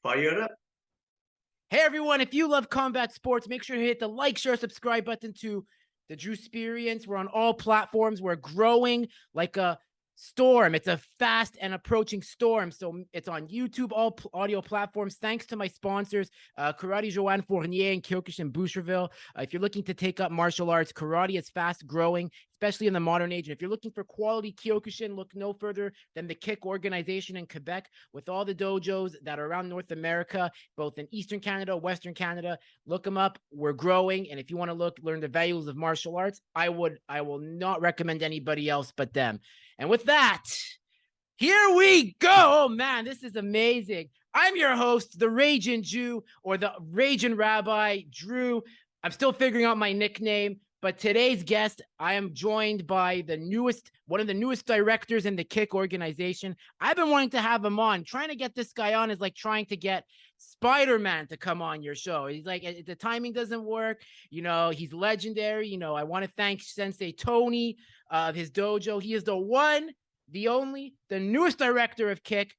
Fire up. Hey everyone, if you love combat sports, make sure to hit the like, share, subscribe button to the Drew Experience. We're on all platforms. We're growing like a storm. It's a fast and approaching storm. So it's on YouTube, all audio platforms. Thanks to my sponsors, Karate Joanne Fournier and Kyokushin Boucherville. If you're looking to take up martial arts, karate is fast growing, especially in the modern age. And if you're looking for quality Kyokushin, look no further than the Kick organization in Quebec, with all the dojos that are around North America, both in Eastern Canada, Western Canada. Look them up. We're growing. And if you want to learn the values of martial arts, I will not recommend anybody else but them. And with that, here we go. Oh man, this is amazing. I'm your host, the Raging Jew, or the Raging Rabbi, Drew. I'm still figuring out my nickname, but today's guest, I am joined by one of the newest directors in the Kick organization. I've been wanting to have him on. Trying to get this guy on is like trying to get Spider-Man to come on your show. He's like, the timing doesn't work. You know, he's legendary. You know, I want to thank Sensei Tony of his dojo. He is the one, the only, the newest director of Kick,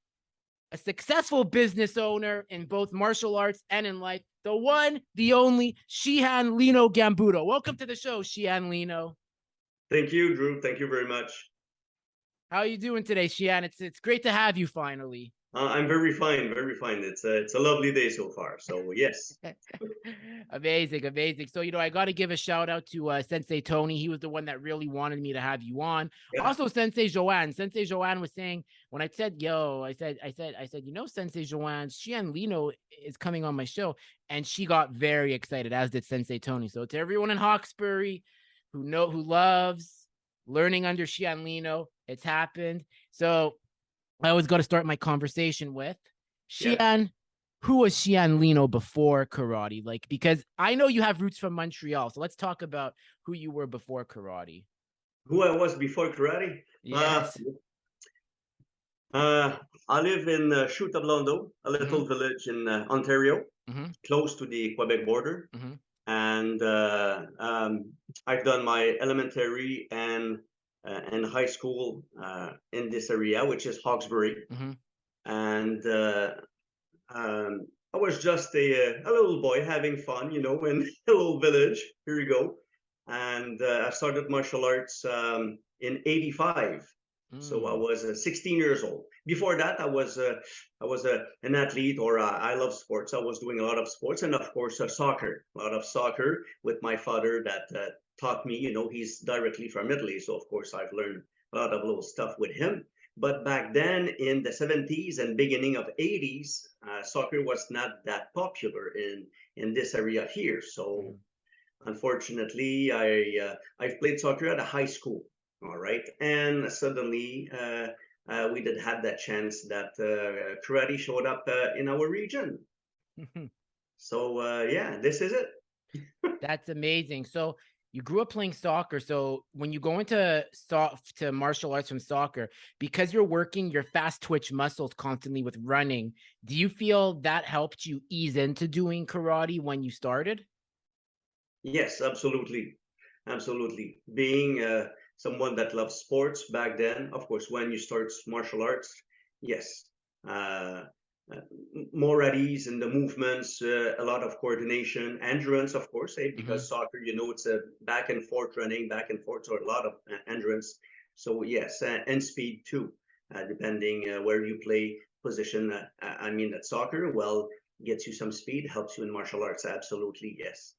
a successful business owner in both martial arts and in life. The one, the only, Shihan Lino Gambuto. Welcome to the show, Shihan Lino. Thank you, Drew. Thank you very much. How are you doing today, Shihan? It's great to have you finally. I'm very fine, very fine. It's a lovely day so far. So yes. Amazing. So, you know, I got to give a shout out to Sensei Tony. He was the one that really wanted me to have you on. Yeah. Also, Sensei Joanne. Sensei Joanne was saying, when I said, I said, you know, Sensei Joanne, Shihan Lino is coming on my show. And she got very excited, as did Sensei Tony. So to everyone in Hawkesbury who loves learning under Shihan Lino, it's happened. So I always got to start my conversation with Shihan. Who was Shihan Lino before karate? Like, because I know you have roots from Montreal. So let's talk about who you were before karate. Who I was before karate? Yes. I live in Chute-Blondo, a little village in Ontario, close to the Quebec border. And I've done my elementary and high school in this area, which is Hawkesbury. And I was just a little boy having fun, you know, in a little village. Here you go. And I started martial arts in '85. So I was 16 years old. Before that, I was an athlete, or I love sports. I was doing a lot of sports, and of course soccer. A lot of soccer with my father that taught me. You know, he's directly from Italy, so of course I've learned a lot of little stuff with him. But back then, in the 70s and beginning of 80s, soccer was not that popular in this area here. So unfortunately, I've played soccer at a high school. All right. And suddenly we did have that chance that karate showed up in our region. So, yeah, this is it. That's amazing. So you grew up playing soccer. So when you go into martial arts from soccer, because you're working your fast twitch muscles constantly with running, do you feel that helped you ease into doing karate when you started? Yes, absolutely. Absolutely. Being someone that loves sports back then, of course, when you start martial arts, yes, more at ease in the movements, a lot of coordination, endurance, of course, because soccer, you know, it's a back and forth running, back and forth, so a lot of endurance. So yes, and speed too, depending where you play position. I mean, that soccer, well, gets you some speed, helps you in martial arts. Absolutely, yes.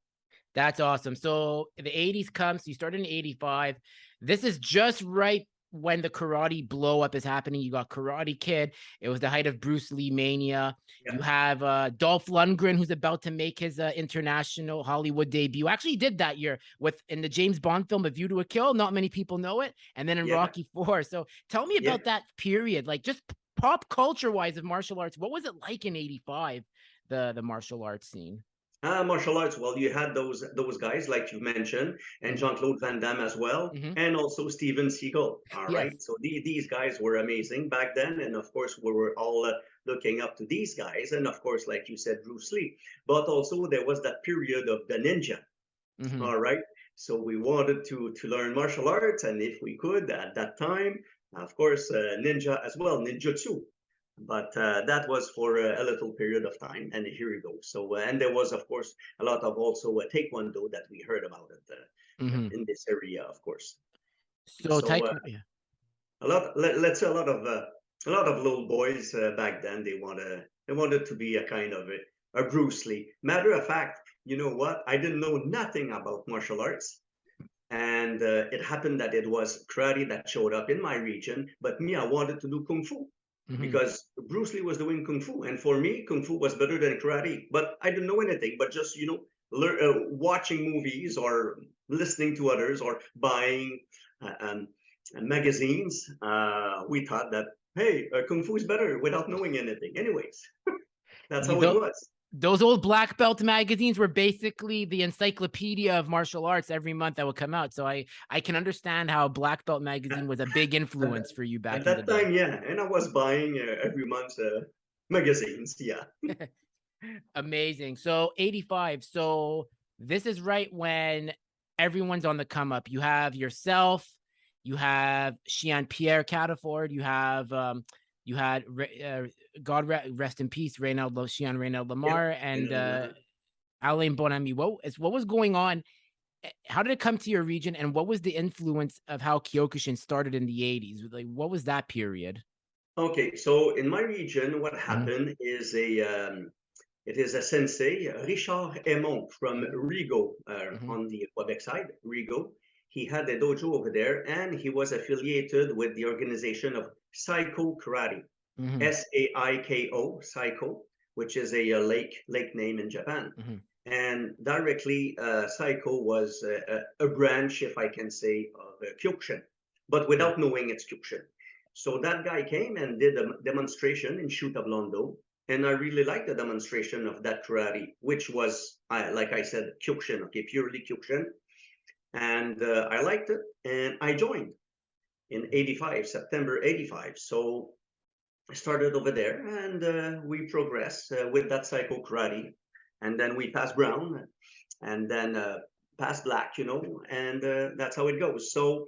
That's awesome. So the 80s comes, you started in 85. This is just right when the karate blow up is happening. You got Karate Kid. It was the height of Bruce Lee mania. Yeah. You have Dolph Lundgren, who's about to make his international Hollywood debut. Actually did that year in the James Bond film, A View to a Kill. Not many people know it. And then in Rocky IV. So tell me about that period, like just pop culture wise of martial arts. What was it like in 85, the martial arts scene? Martial arts, well, you had those guys like you mentioned, and Jean-Claude Van Damme as well, and also Steven Seagal. All right, so these guys were amazing back then, and of course we were all looking up to these guys, and of course, like you said, Bruce Lee. But also there was that period of the ninja. All right, so we wanted to learn martial arts, and if we could at that time, of course, ninja as well, ninjutsu. But that was for a little period of time, and here you go. So, and there was, of course, a lot of also Taekwondo that we heard about it in this area, of course. So So Taekwondo, yeah. let's say a lot of little boys back then, they wanted to be a kind of a Bruce Lee. Matter of fact, you know what? I didn't know nothing about martial arts. And it happened that it was karate that showed up in my region, but me, I wanted to do kung fu because Bruce Lee was doing kung fu, and for me, kung fu was better than karate. But I didn't know anything, but just watching movies or listening to others or buying magazines, we thought that hey, kung fu is better without knowing anything. Anyways, that's how it was. Those old black belt magazines were basically the encyclopedia of martial arts every month that would come out. So I can understand how black belt magazine was a big influence for you back At in the that day. time, yeah, and I was buying every month magazines. Yeah. Amazing. So 85. So this is right when everyone's on the come up. You have yourself, you have Shihan Pierre Cataford, you had God rest in peace, Shihan Reynald Lamar, and Alain Bonami. What was going on? How did it come to your region, and what was the influence of how Kyokushin started in the 80s? Like, what was that period? Okay, so in my region, what happened is it is a sensei, Richard Aymon from Rigaud on the Quebec side, Rigaud. He had a dojo over there, and he was affiliated with the organization of Saiko Karate, Saiko, Saiko, which is a lake name in Japan. And directly, Saiko was a branch, if I can say, of Kyokushin, but without knowing it's Kyokushin. So that guy came and did a demonstration in Chute of Londo, and I really liked the demonstration of that karate, which was, like I said, Kyokushin, okay, purely Kyokushin. And I liked it, and I joined in 85, September 85. So I started over there, and we progressed with that Saiko karate. And then we passed brown, and then passed black, and that's how it goes. So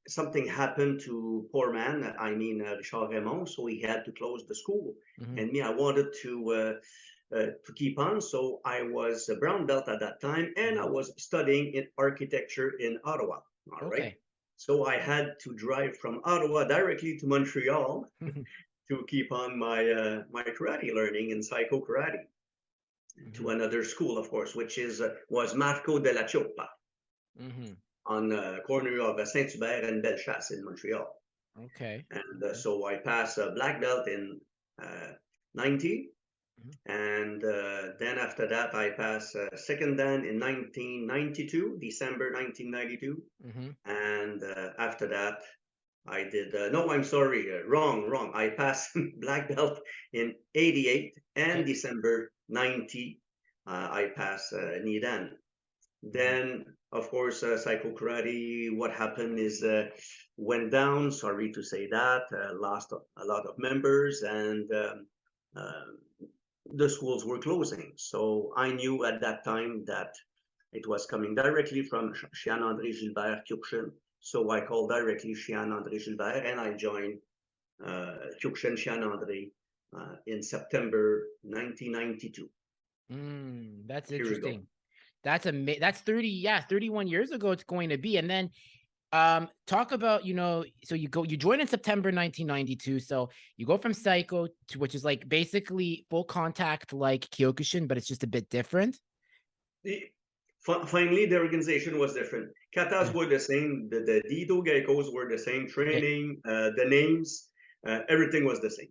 something happened to poor man, I mean Richard Raymond, so he had to close the school. And me, I wanted to keep on, so I was a brown belt at that time, and I was studying in architecture in Ottawa. All right. So I had to drive from Ottawa directly to Montreal to keep on my my karate learning in Saiko karate to another school, of course, which was Marco de la Cioppa. On the corner of Saint-Hubert and Bellechasse in Montreal. Okay. And so I passed a black belt in 90. And then after that, I passed second dan in 1992, December 1992. And after that, I did, no, I'm sorry, wrong. I passed black belt in 88 and December 90, I passed Nidan. Then, of course, Saiko Karate, what happened is went down, sorry to say that, lost a lot of members, and the schools were closing. So I knew at that time that it was coming directly from Shihan André Gilbert Kyokushin. So I called directly Shihan André Gilbert, and I joined Kyokushin Shihan André in September 1992. That's interesting. That's 31 years ago it's going to be. And then talk about, so you join in September 1992. So you go from Saiko to, which is like basically full contact like Kyokushin, but it's just a bit different. Finally, the organization was different. Katas were the same. The Dito Geikos were the same. Training, the names, everything was the same.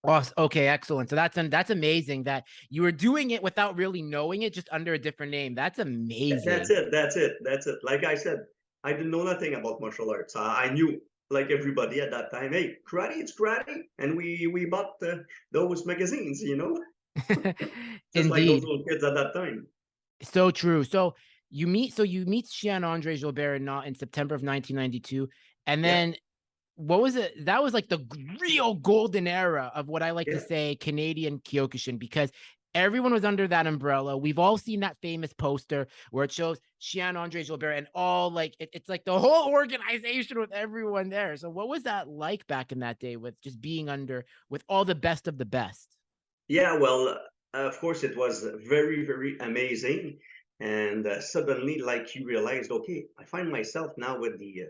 Awesome. Okay, excellent. So that's amazing that you were doing it without really knowing it, just under a different name. That's amazing. That's it. Like I said, I didn't know nothing about martial arts. I knew, like everybody at that time, hey, karate, it's karate, and we bought those magazines, just Indeed. like those little kids at that time. So true. So you meet Shihan Andre Gilbert in September of 1992, and then. What was it? That was like the real golden era of what I like to say Canadian Kyokushin, because Everyone was under that umbrella. We've all seen that famous poster where it shows Shihan Andre Gilbert and all like it's like the whole organization with everyone there. So what was that like back in that day with just being under with all the best of the best? Yeah, well, of course, it was very, very amazing. And suddenly, like you realized, okay, I find myself now with the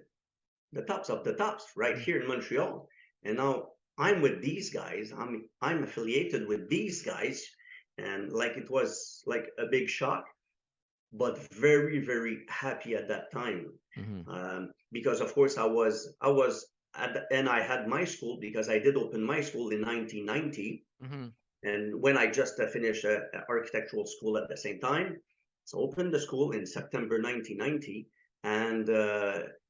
tops of the tops right here in Montreal, and now I'm with these guys. I'm affiliated with these guys, and like it was like a big shock, but very, very happy at that time, Mm-hmm. because of course I was and I had my school because I did open my school in 1990. Mm-hmm. And when I just finished architectural school at the same time, so opened the school in September 1990 and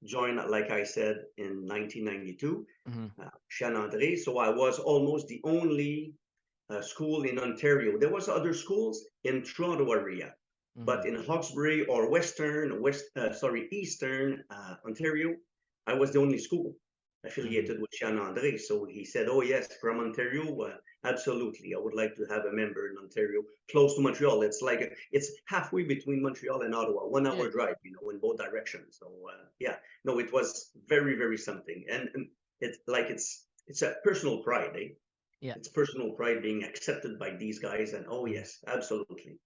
joined, like I said, in 1992, Mm-hmm. Chan André. So I was almost the only school in Ontario. There was other schools in Toronto area, Mm-hmm. but in Hawkesbury or Eastern Ontario, I was the only school affiliated with Shihan Andre. So he said, "Oh yes, from Ontario, absolutely. I would like to have a member in Ontario, close to Montreal. It's halfway between Montreal and Ottawa, 1 hour Yeah. drive, in both directions. So yeah, no, it was very, very something, and it's a personal pride, eh? Yeah. It's personal pride being accepted by these guys, and oh yes, absolutely.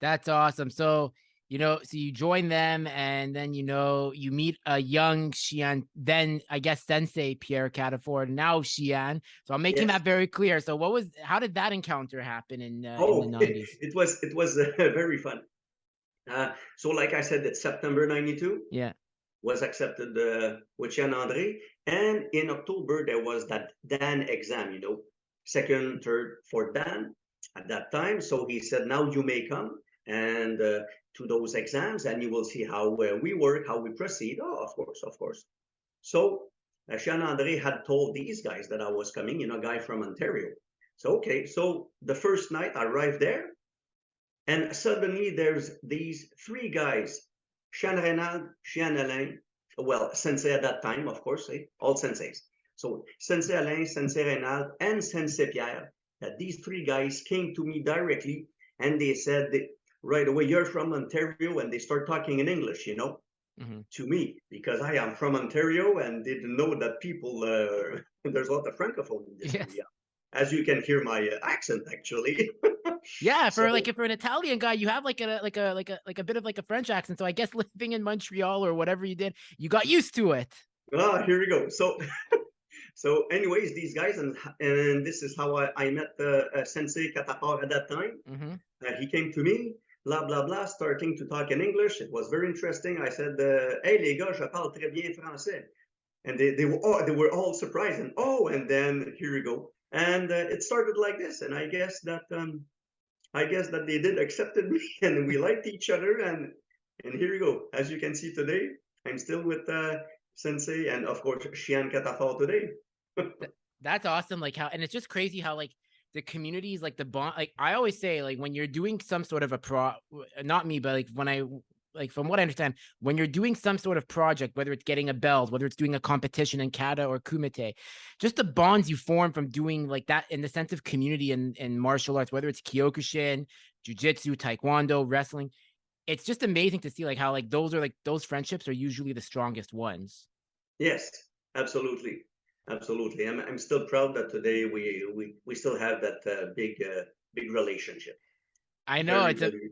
That's awesome. So, so you join them and then, you meet a young Shihan, then I guess Sensei Pierre Cataford, now Shihan. So I'm making Yes. that very clear. So how did that encounter happen in the Oh, 90s? it was very fun. So like I said, it's September 92 Yeah. was accepted with Jean Andre, and in October there was that Dan exam, second, third, fourth Dan at that time. So he said, now you may come and to those exams, and you will see how we work, how we proceed. Oh, of course, of course. So Jean Andre had told these guys that I was coming, a guy from Ontario. So okay, so the first night I arrived there, and suddenly there's these three guys, Sean Reynald, Shihan Alain, well, Sensei at that time, of course, all senseis. So Sensei Alain, Sensei Reynald, and Sensei Pierre, that these three guys came to me directly and they said, right away, you're from Ontario, and they start talking in English, Mm-hmm. to me, because I am from Ontario and didn't know that people, there's a lot of francophone in this Yes. area. As you can hear my accent, actually. Yeah, So, for an Italian guy, you have like a bit of like a French accent. So I guess living in Montreal or whatever you did, you got used to it. here we go. So anyways, these guys, and this is how I met Sensei Katapar at that time. Mm-hmm. He came to me, blah blah blah, starting to talk in English. It was very interesting. I said, "Hey les gars, je parle très bien français," and they were all surprised. And then here we go. And it started like this. And I guess that they did accepted me, and we liked each other. And here we go. As you can see today, I'm still with Sensei, and of course Shihan Katafal today. That's awesome. Like how, and it's just crazy how like the communities, like the bond, like I always say, like when you're doing some sort of not me, but like when like from what I understand, when you're doing some sort of project, whether it's getting a belt, whether it's doing a competition in kata or kumite, just the bonds you form from doing like that in the sense of community and martial arts, whether it's Kyokushin, jujitsu, taekwondo, wrestling, it's just amazing to see like how like those friendships are usually the strongest ones. Yes, absolutely, absolutely. I'm still proud that today we still have that big relationship. I know Very it's a very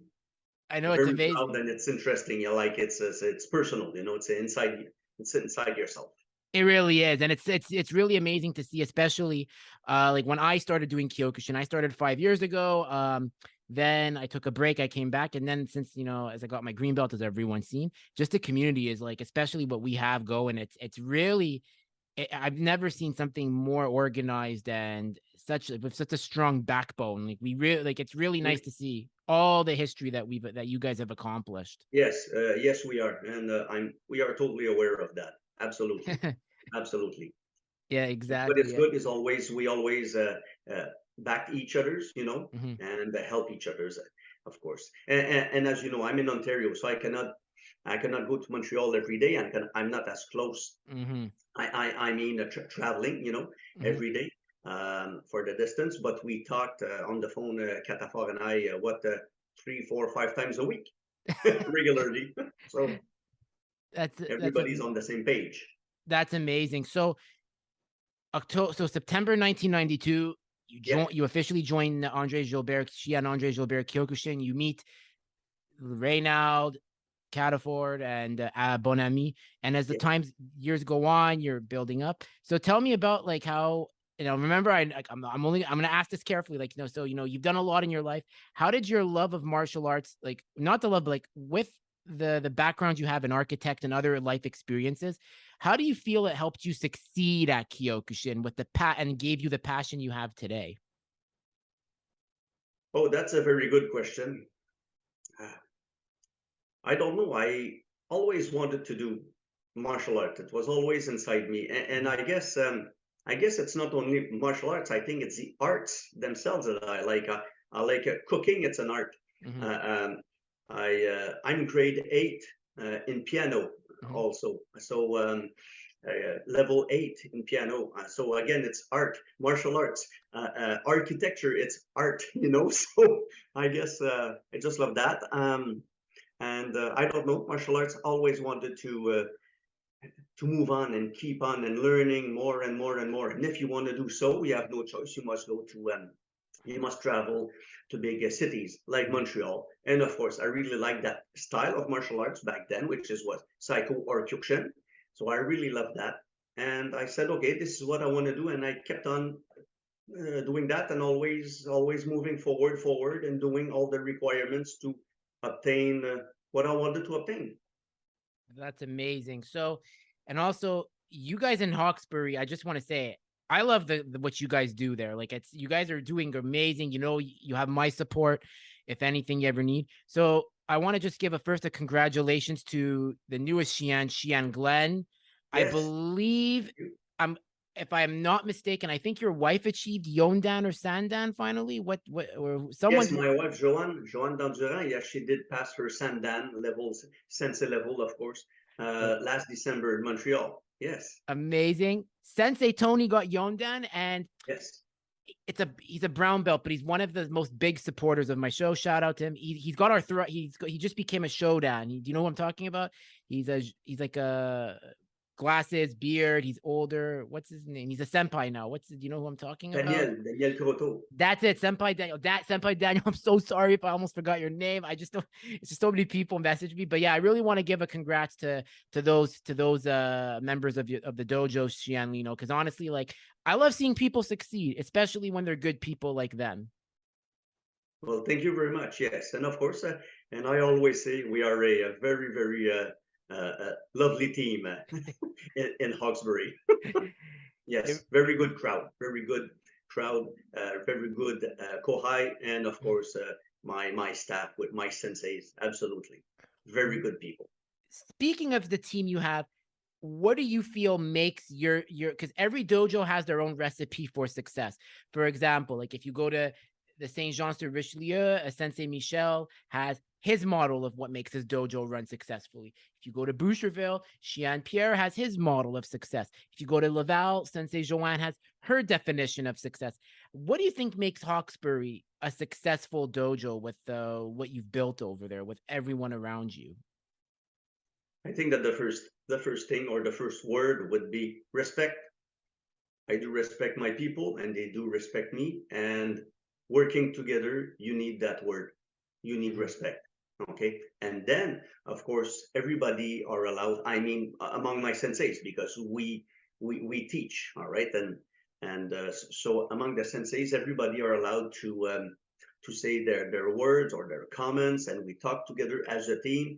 I know it's very proud, amazing. and it's interesting. You like it's personal. It's inside yourself. It really is, and it's really amazing to see, especially like when I started doing Kyokushin. I started 5 years ago. Then I took a break. I came back, and then since as I got my green belt, as everyone's seen, just the community is like, especially what we have going. It's really, I've never seen something more organized and with such a strong backbone. Like we really like, it's really nice to see all the history that you guys have accomplished. Yes, yes, we are, and we are totally aware of that. Absolutely, absolutely. Yeah, What is exactly. Yeah. good is we always back each other's, Hmm. and help each other's, of course. And as you know, I'm in Ontario, so I cannot go to Montreal every day. I'm not as close. Hmm. I mean, traveling, Hmm. every day. for the distance, but we talked on the phone, Catafor and I, 3, 4, 5 times a week regularly. So That's everybody's on the same page. That's amazing. So September 1992, you officially joined Andre Gilbert, Shihan Andre Gilbert Kyokushin. You meet Reynald, Cataford, and Bonami. And as the years go on, you're building up. So tell me about like how, remember I'm going to ask this carefully, like, so, you've done a lot in your life. How did your love of martial arts, like not the love, but like with the background you have in architect and other life experiences, how do you feel it helped you succeed at Kyokushin with and gave you the passion you have today? Oh, that's a very good question. I don't know. I always wanted to do martial art. It was always inside me, and I guess it's not only martial arts. I think it's the arts themselves that I like. I like cooking. It's an art. I'm grade 8 in piano also. So level 8 in piano. So again, it's art, martial arts, architecture. It's art. So I guess I just love that. And I don't know, martial arts always wanted to move on and keep on and learning more and more and more. And if you want to do so, you have no choice. You must go to you must travel to big cities like Montreal. And of course, I really like that style of martial arts back then, which is what Saiko or Kyokushin. So I really love that. And I said, okay, this is what I want to do. And I kept on doing that and always moving forward and doing all the requirements to obtain what I wanted to obtain. That's amazing. So, and also you guys in Hawkesbury, I just want to say, I love what you guys do there. Like you guys are doing amazing. You have my support if anything you ever need. So I want to just give a congratulations to the newest Shihan Glenn. Yes. I believe if I'm not mistaken, I think your wife achieved Yondan or Sandan finally. Or someone? Yes, my wife Joanne Dandurand. Yes, she did pass her Sandan levels, Sensei level, of course, last December in Montreal. Yes. Amazing. Sensei Tony got Yondan, and yes, he's a brown belt, but he's one of the most big supporters of my show. Shout out to him. He's got he just became a Shodan. Do you know what I'm talking about? He's like a glasses, beard. He's older. What's his name? He's a senpai now. Do you know who I'm talking about? Daniel Kuroto. That's it, Senpai Daniel. Senpai Daniel. I'm so sorry if I almost forgot your name. I just don't. It's just so many people message me, but yeah, I really want to give a congrats to those members of the dojo, Shihan Lino, because honestly, like I love seeing people succeed, especially when they're good people like them. Well, thank you very much. Yes, and of course, and I always say we are a very, very lovely team in Hawkesbury. Yes, very good crowd, very good kohai, and of course my staff with my senseis. Absolutely, very good people. Speaking of the team you have, what do you feel makes your because every dojo has their own recipe for success. For example, like if you go to the Saint Jean sur Richelieu, Sensei Michel has his model of what makes his dojo run successfully. If you go to Boucherville, Shihan Pierre has his model of success. If you go to Laval, Sensei Joanne has her definition of success. What do you think makes Hawkesbury a successful dojo with what you've built over there with everyone around you? I think that the first thing or the first word would be respect. I do respect my people and they do respect me, and working together, you need that word. You need respect. Okay. And then, of course, everybody are allowed, I mean, among my senseis, because we teach, all right? And so among the senseis, everybody are allowed to say their words or their comments, and we talk together as a team.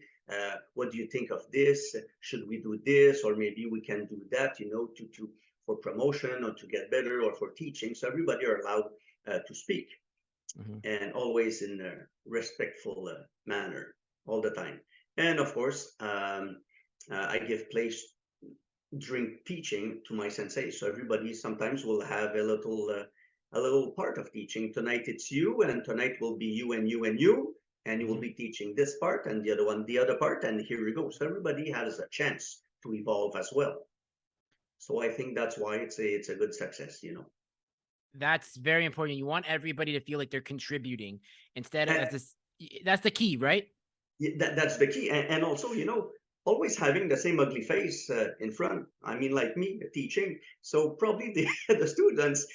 What do you think of this? Should we do this? Or maybe we can do that, for promotion or to get better or for teaching. So everybody are allowed to speak. And always in a respectful manner all the time. And of course, I give place during teaching to my sensei. So everybody sometimes will have a little part of teaching. Tonight it's you, and tonight will be you and you and you, and you will be teaching this part and the other one, the other part, and here we go. So everybody has a chance to evolve as well. So I think that's why it's a good success, That's very important. You want everybody to feel like they're contributing instead of And as this. That's the key, right? that's the key. And also, always having the same ugly face in front. I mean, like me teaching. So probably the students,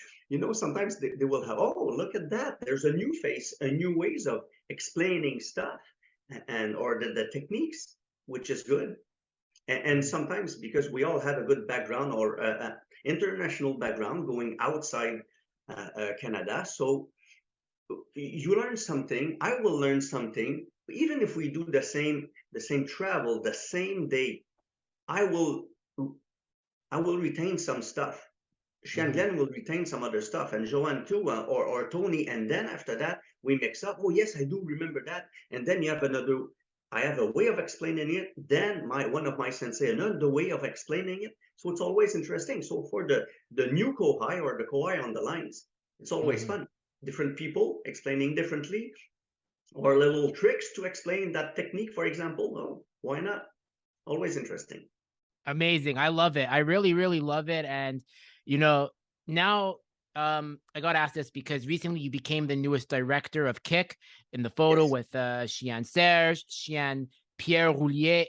sometimes they will have, oh, look at that. There's a new face, a new ways of explaining stuff and or the techniques, which is good. And sometimes because we all have a good background or international background going outside Canada, so you learn something, I will learn something, even if we do the same travel the same day, i will I will retain some stuff. Mhm. Shannon will retain some other stuff, and Joanne too, or Tony, and then after that we mix up. Oh yes, I do remember that, and then you have another. I have a way of explaining it. Then one of my sensei another way of explaining it. So it's always interesting. So for the new kohai or the kohai on the lines, it's always Mhm. fun. Different people explaining differently, or little tricks to explain that technique, for example. Oh, why not? Always interesting. Amazing. I love it. I really, really love it. And you know, now I got asked this because recently you became the newest director of Kick in the photo Yes. with Shihan Serge, Shihan Pierre Roulier.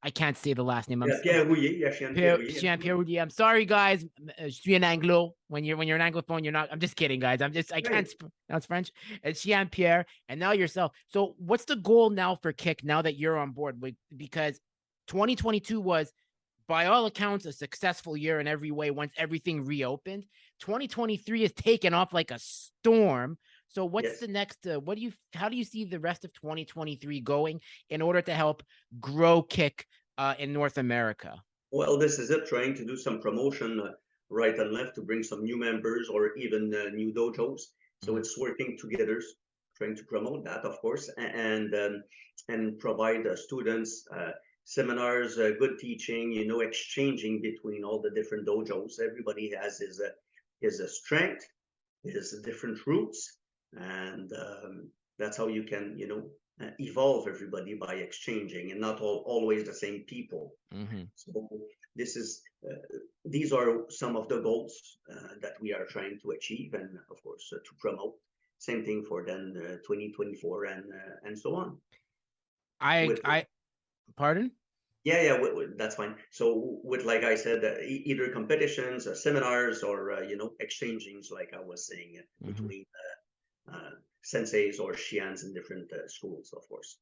I can't say the last name. Yeah, Pierre Rouillet, yeah, Pierre Rouillet, Shihan Pierre absolutely. Roulier. I'm sorry, guys. Je suis un Anglo. When you're an Anglophone, you're not. I'm just kidding, guys. I Right. can't pronounce French. It's Shihan Pierre, and now yourself. So, what's the goal now for Kick now that you're on board? Because 2022 was, by all accounts, a successful year in every way once everything reopened. 2023 has taken off like a storm. So what's Yes. the next how do you see the rest of 2023 going in order to help grow Kick in North America? Well, this is it, trying to do some promotion right and left to bring some new members or even new dojos. So Mhm. it's working together, trying to promote that, of course, and provide students seminars, good teaching, exchanging between all the different dojos. Everybody has his strength, his different roots, and that's how you can, evolve everybody by exchanging and not always the same people. Mhm. So this is these are some of the goals that we are trying to achieve, and of course to promote. Same thing for then 2024 and so on. I With I pardon? yeah, that's fine. So with like I said, either competitions, seminars, or exchangings, like I was saying, Mhm. between senseis or shians in different schools, of course.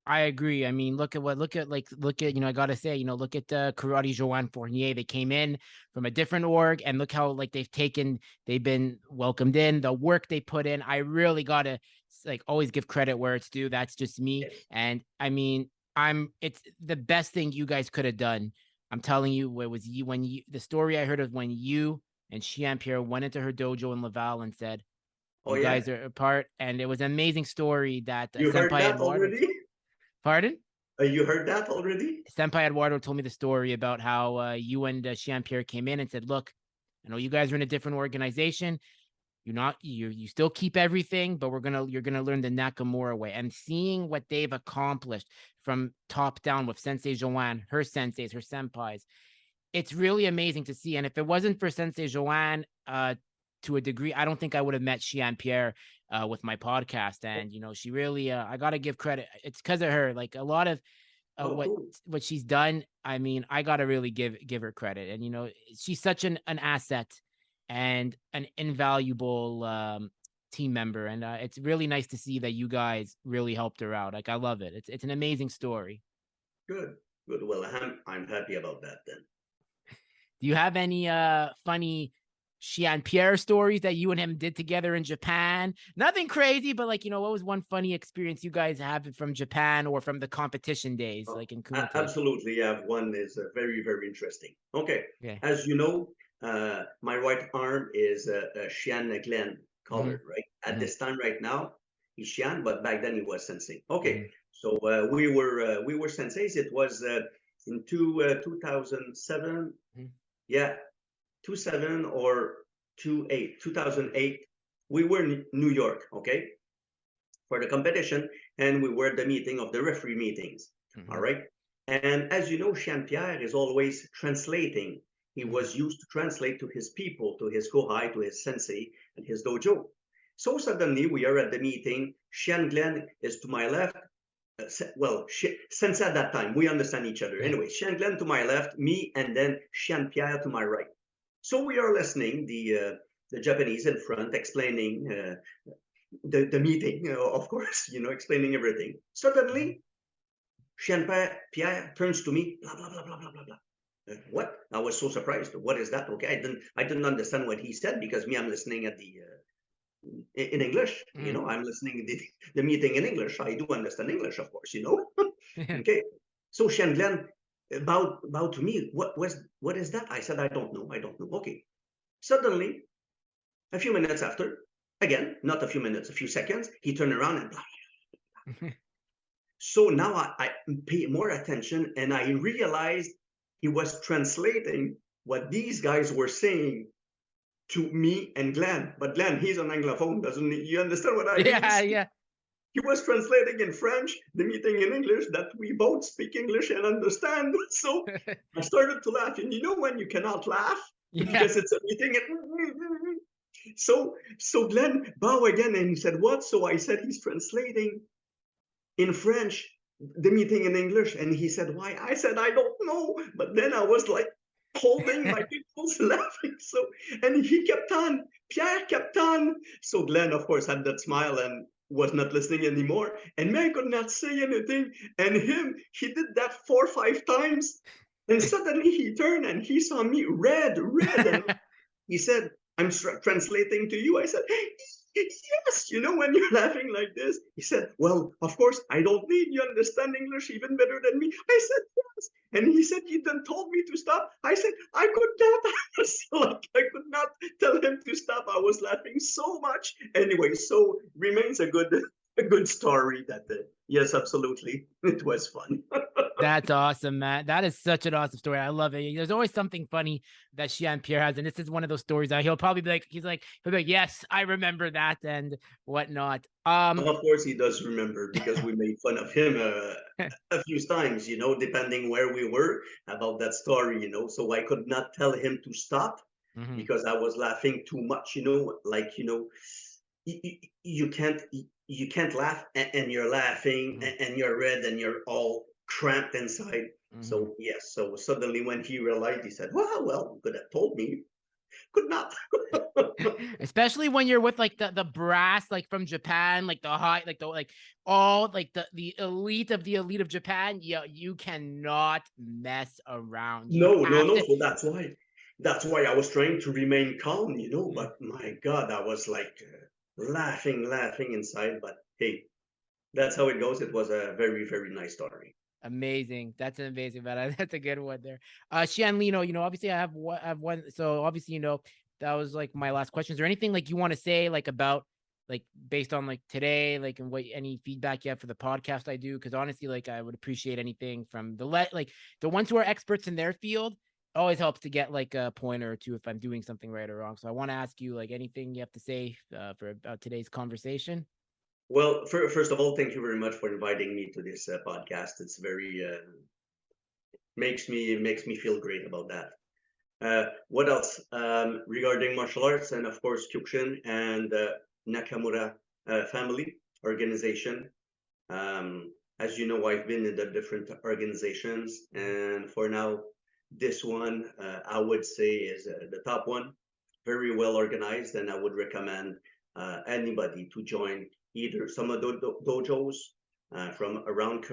I agree. I mean, look at I gotta say, look at Karate Joanne Fournier. They came in from a different org, and look how like they've been welcomed in. The work they put in, I really gotta like always give credit where it's due. That's just me. Yes. And I mean, it's the best thing you guys could have done. I'm telling you, it was you when you the story I heard of when you and Shian Pierre went into her dojo in Laval and said, Oh "You yeah, guys are apart," and it was an amazing story that you heard Senpai that Eduardo. already? Pardon? You heard that already? Senpai Eduardo told me the story about how you and Shian Pierre came in and said, "Look, I know you guys are in a different organization. You're not you still keep everything, but you're gonna learn the Nakamura way." And seeing what they've accomplished from top down with Sensei Joanne, her senseis, her senpais, it's really amazing to see. And if it wasn't for Sensei Joanne, to a degree, I don't think I would have met Shian Pierre with my podcast. And she really, I gotta give credit. It's because of her. Like a lot of Oh, what cool. she's done, I mean, I gotta really give her credit. And she's such an asset and an invaluable team member. And it's really nice to see that you guys really helped her out. Like I love it. It's an amazing story. Good. Good. Well, I'm happy about that then. Do you have any funny Shian Pierre stories that you and him did together in Japan? Nothing crazy, but like, what was one funny experience you guys have from Japan or from the competition days, like in Kumite? Absolutely. Yeah, one is very, very interesting. Okay. Yeah. As you know, my right arm is a Shian Glen Mm-hmm. colored, right? At Mm-hmm. this time, right now, he's Shian, but back then he was sensei. Okay. Mm-hmm. So we were senseis. It was in 2007. Yeah, 27 or 2008. We were in New York, okay, for the competition, and we were at the meeting of the referee meetings. All Mm-hmm. right. And as you know, Jean Pierre is always translating He was used to translate to his people, to his kohai, to his sensei, and his dojo. So suddenly we are at the meeting. Shihan Glen is to my left. Well, since at that time we understand each other. Anyway, Shihan Glen to my left, me, and then Shihan Pierre to my right. So we are listening. The Japanese in front explaining the meeting, of course, explaining everything. Suddenly, Shihan Pierre turns to me, blah blah blah blah blah blah blah. What? I was so surprised. What is that? Okay, I didn't understand what he said because me, I'm listening at the in English. I'm listening the meeting in English. I do understand English, of course. Okay. So Shihan Glen bowed to me. What is that? I said, I don't know. Okay. Suddenly, a few minutes after, again, not a few minutes, a few seconds, he turned around and blah, blah, blah. So now I pay more attention and I realized he was translating what these guys were saying to me and Glenn. But Glenn, he's an Anglophone, doesn't he? You understand what I mean? Yeah. He was translating in French, the meeting in English, that we both speak English and understand. So I started to laugh. And when you cannot laugh because it's a meeting. So Glenn bowed again and he said, what? So I said, he's translating in French, the meeting in English. And he said, why? I said, I don't know. But then I was like holding my people's laughing. So, and he kept on, Pierre kept on. So Glenn, of course, had that smile and was not listening anymore. And me, I could not say anything. And he did that 4 or 5 times. And suddenly he turned and he saw me red. And he said, I'm translating to you. I said, yes, when you're laughing like this. He said, well, of course, I don't need you understand English even better than me. I said, yes. And he said, you then told me to stop. I said, I could not. I could not tell him to stop. I was laughing so much. Anyway, so remains a good story that yes, absolutely. It was fun. That's awesome, Matt. That is such an awesome story. I love it. There's always something funny that Shihan Pierre has, and this is one of those stories that he'll probably be like, he'll be like, yes, I remember that and whatnot. Of course he does remember because we made fun of him a few times, depending where we were about that story, so I could not tell him to stop because I was laughing too much, you can't laugh and you're laughing and you're red and you're all cramped inside. So yes, so suddenly when he realized, he said, well, could have told me. Could not. Especially when you're with like the brass, like from Japan, like the high, like all like the elite of Japan. Yeah, you cannot mess around. No. So that's why I was trying to remain calm, but my God, I was like laughing inside. But hey, that's how it goes. It was a very, very nice story. Amazing. That's an amazing, but that's a good one there. Shihan Lino, obviously I have one. So obviously, that was like my last question. Is there anything like you want to say, like about, like based on like today, like and what any feedback you have for the podcast I do? Because honestly, like I would appreciate anything from the ones who are experts in their field. Always helps to get like a pointer or two if I'm doing something right or wrong. So I want to ask you like anything you have to say for about today's conversation. Well, first of all, thank you very much for inviting me to this podcast. It's very makes me feel great about that. What else regarding martial arts and of course Kyokushin and Nakamura family organization? As you know, I've been in the different organizations, and for now, this one I would say is the top one. Very well organized, and I would recommend anybody to join either some of the dojos from around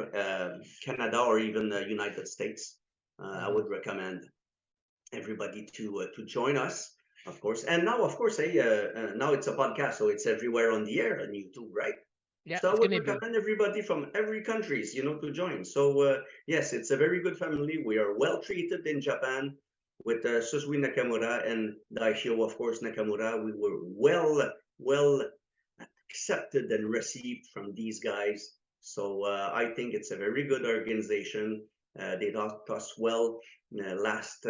Canada or even the United States. I would recommend everybody to join us, of course. And now, of course, now it's a podcast, so it's everywhere on the air on YouTube, right? Yeah, so I would recommend everybody from every countries, to join. So yes, it's a very good family. We are well treated in Japan with Susui Nakamura and Daishio, of course, Nakamura. We were well accepted and received from these guys. So I think it's a very good organization. They taught us well last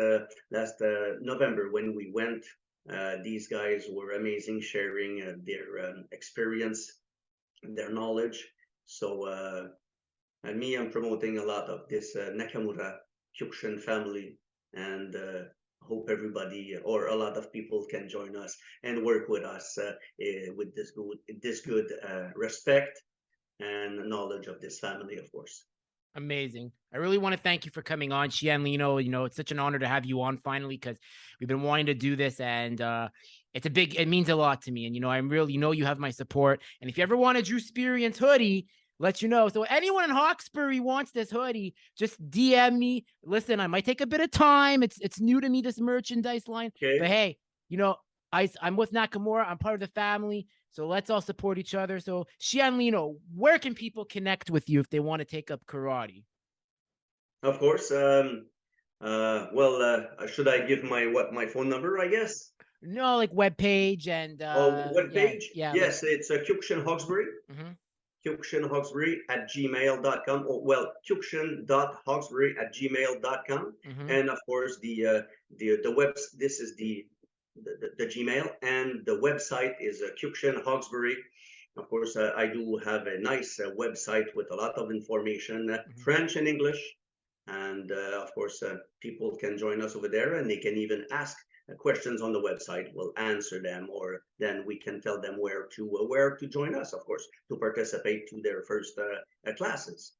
November when we went. These guys were amazing, sharing their experience, their knowledge. So and me, I'm promoting a lot of this Nakamura Kyokushin family, and hope everybody or a lot of people can join us and work with us with this good respect and knowledge of this family, of course. Amazing. I really want to thank you for coming on, Shihan Lino. You know, it's such an honor to have you on finally because we've been wanting to do this, and it means a lot to me. And, you know, I'm really, you have my support. And if you ever want a Drew Experience hoodie, let you know. So anyone in Hawkesbury wants this hoodie, just DM me. Listen, I might take a bit of time. It's new to me, this merchandise line. Okay. But hey, I'm with Nakamura. I'm part of the family. So let's all support each other. So Shihan Lino, where can people connect with you if they want to take up karate? Of course. Should I give my phone number, I guess? No, like webpage and What page? yeah. Yes, it's Kyokushin Hawkesbury. Mm-hmm. Kyokushin Hawkesbury at gmail.com. Oh, well, kyokushin.hawkesbury@gmail.com. Mm-hmm. And of course, the web. This is the Gmail, and the website is Kyokushin Hawkesbury. Of course, I do have a nice website with a lot of information, French and English. And of course, people can join us over there, and they can even ask questions on the website. We'll answer them, or then we can tell them where to join us, of course, to participate to their first classes.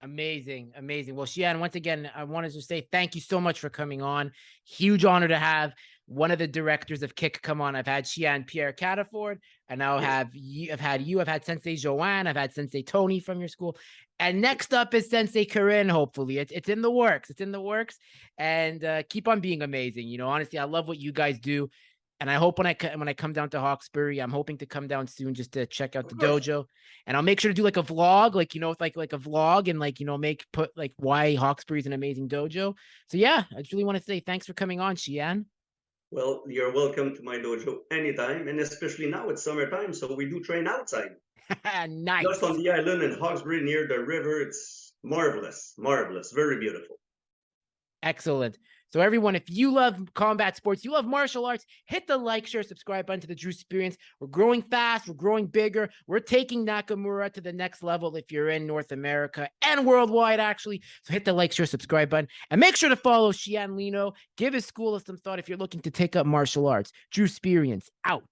Amazing. Well, Shihan, once again, I wanted to say thank you so much for coming on. Huge honor to have one of the directors of Kick come on. I've had Shihan Pierre Cataford, and now I've had Sensei Joanne, I've had Sensei Tony from your school. And next up is Sensei Corinne, hopefully. It's in the works. And keep on being amazing. You know, honestly, I love what you guys do. And I hope when I come down to Hawkesbury, I'm hoping to come down soon just to check out the dojo. And I'll make sure to do like a vlog, like, with like a vlog, and like, put like why Hawkesbury is an amazing dojo. So yeah, I just really want to say thanks for coming on, Shihan. Well, you're welcome to my dojo anytime, and especially now it's summertime, so we do train outside. Nice. Just on the island in Hawkesbury near the river. It's marvelous, very beautiful. Excellent. So everyone, if you love combat sports, you love martial arts, hit the like, share, subscribe button to the Drew Experience. We're growing fast. We're growing bigger. We're taking Nakamura to the next level if you're in North America and worldwide, actually. So hit the like, share, subscribe button. And make sure to follow Shihan Lino. Give his school some thought if you're looking to take up martial arts. Drew Experience, out.